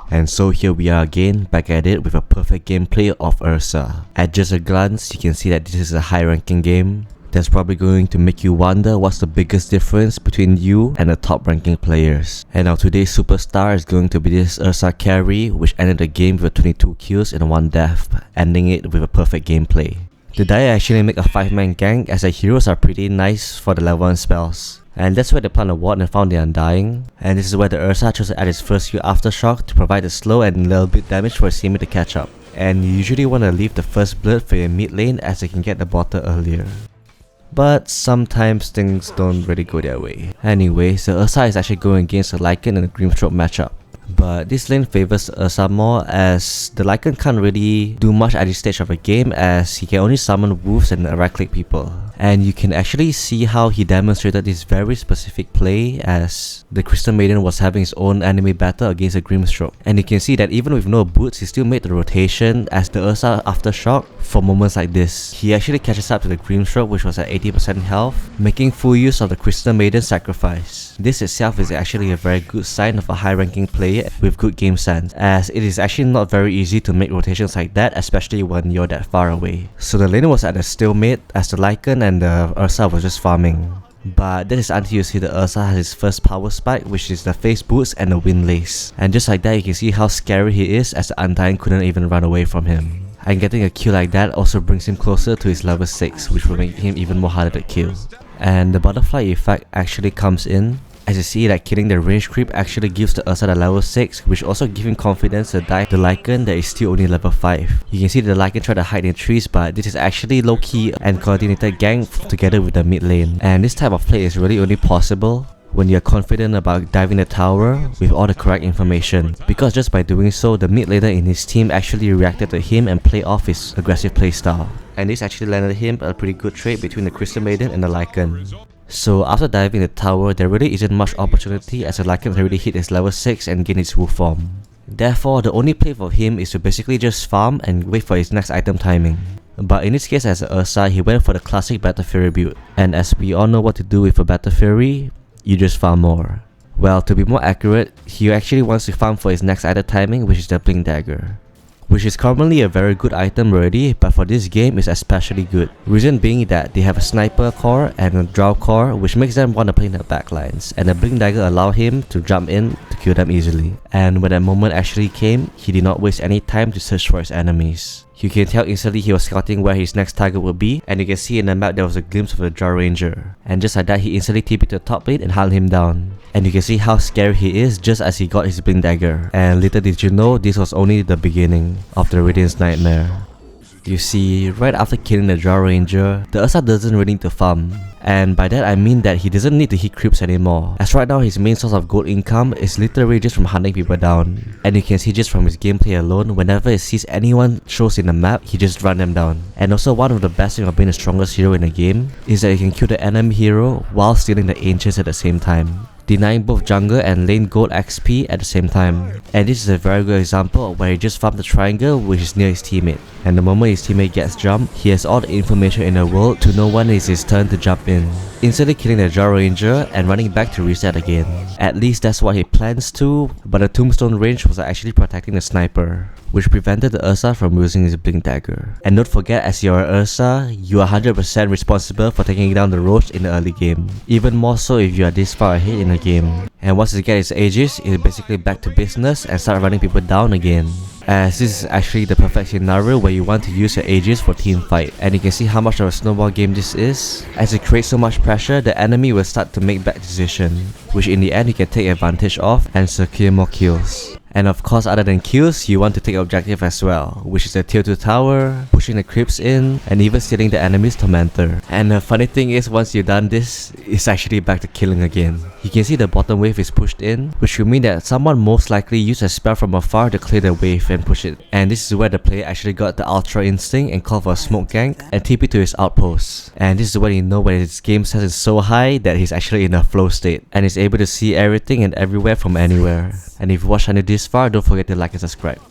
And so here we are again, back at it with a perfect gameplay of Ursa. At just a glance, you can see that this is a high ranking game. That's probably going to make you wonder what's the biggest difference between you and the top ranking players. And now today's superstar is going to be this Ursa carry, which ended the game with 22 kills and 1 death, ending it with a perfect gameplay. The die actually make a 5-man gang, as the heroes are pretty nice for the level 1 spells. And that's where they plant a ward and found the Undying. And this is where the Ursa chose to add its first few aftershock to provide a slow and little bit damage for its teammate to catch up. And you usually want to leave the first blood for your mid lane as they can get the bottle earlier. But sometimes things don't really go their way. Anyways, the Ursa is actually going against the Lycan in a Grimstroke matchup. But this lane favors Ursa more, as the Lycan can't really do much at this stage of the game, as he can only summon wolves and right-click people. And you can actually see how he demonstrated this very specific play, as the Crystal Maiden was having his own enemy battle against a Grimstroke. And you can see that even with no boots, he still made the rotation as the Ursa aftershock for moments like this. He actually catches up to the Grimstroke, which was at 80% health, making full use of the Crystal Maiden sacrifice. This itself is actually a very good sign of a high-ranking player with good game sense, as it is actually not very easy to make rotations like that, especially when you're that far away. So the lane was at a stalemate as the Lycan and the Ursa was just farming. But that is until you see the Ursa has his first power spike, which is the face boots and the wind lace. And just like that, you can see how scary he is, as the Undying couldn't even run away from him. And getting a kill like that also brings him closer to his level 6, which will make him even more harder to kill. And the butterfly effect actually comes in, as you see that killing the range creep actually gives the Ursa the level 6, which also gives him confidence to die the Lycan that is still only level 5. You can see the Lycan try to hide in trees, but this is actually low-key and coordinated gang together with the mid lane. And this type of play is really only possible when you're confident about diving the tower with all the correct information, because just by doing so, the mid laner in his team actually reacted to him and played off his aggressive playstyle. And this actually landed him a pretty good trade between the Crystal Maiden and the Lycan. So after diving the tower, there really isn't much opportunity, as the Lycan already hit his level 6 and gained its wolf form. Therefore, the only play for him is to basically just farm and wait for his next item timing. But in this case, as Ursa, he went for the classic Battle Fury build. And as we all know what to do with a Battle Fury, you just farm more. Well, to be more accurate, he actually wants to farm for his next item timing, which is the Blink Dagger, which is commonly a very good item already, but for this game is especially good. Reason being that they have a sniper core and a drow core, which makes them want to play in the backlines, and the Blink Dagger allow him to jump in to kill them easily. And when that moment actually came, he did not waste any time to search for his enemies. You can tell instantly he was scouting where his next target would be, and you can see in the map there was a glimpse of the Drow Ranger. And just like that, he instantly TP'd to the top lane and hunt him down. And you can see how scary he is just as he got his Blink Dagger. And little did you know, this was only the beginning of the Radiant's Nightmare. You see, right after killing the Drow Ranger, the Ursa doesn't really need to farm. And by that I mean that he doesn't need to hit creeps anymore, as right now his main source of gold income is literally just from hunting people down. And you can see just from his gameplay alone, whenever he sees anyone shows in the map, he just run them down. And also one of the best things of being the strongest hero in the game is that you can kill the enemy hero while stealing the ancients at the same time, denying both jungle and lane gold XP at the same time. And this is a very good example of where he just farmed the triangle which is near his teammate. And the moment his teammate gets jumped, he has all the information in the world to know when it's his turn to jump in, instantly killing the Drow Ranger and running back to reset again. At least that's what he plans to, but the tombstone range was actually protecting the sniper, which prevented the Ursa from using his Blink Dagger. And don't forget, as you're Ursa, you are 100% responsible for taking down the roach in the early game, even more so if you are this far ahead in the game. And once you get its Aegis, it's basically back to business and start running people down again, as this is actually the perfect scenario where you want to use your Aegis for team fight. And you can see how much of a snowball game this is. As it creates so much pressure, the enemy will start to make bad decisions, which in the end you can take advantage of and secure more kills. And of course, other than kills, you want to take objective as well, which is the tier 2 tower, pushing the creeps in, and even stealing the enemy's tormentor. And the funny thing is, once you've done this, it's actually back to killing again. You can see the bottom wave is pushed in, which will mean that someone most likely used a spell from afar to clear the wave and push it. And this is where the player actually got the Ultra Instinct and called for a smoke gank and TP to his outpost. And this is when you know when his game sense is so high that he's actually in a flow state and is able to see everything and everywhere from anywhere. And if you watched until this far, don't forget to like and subscribe.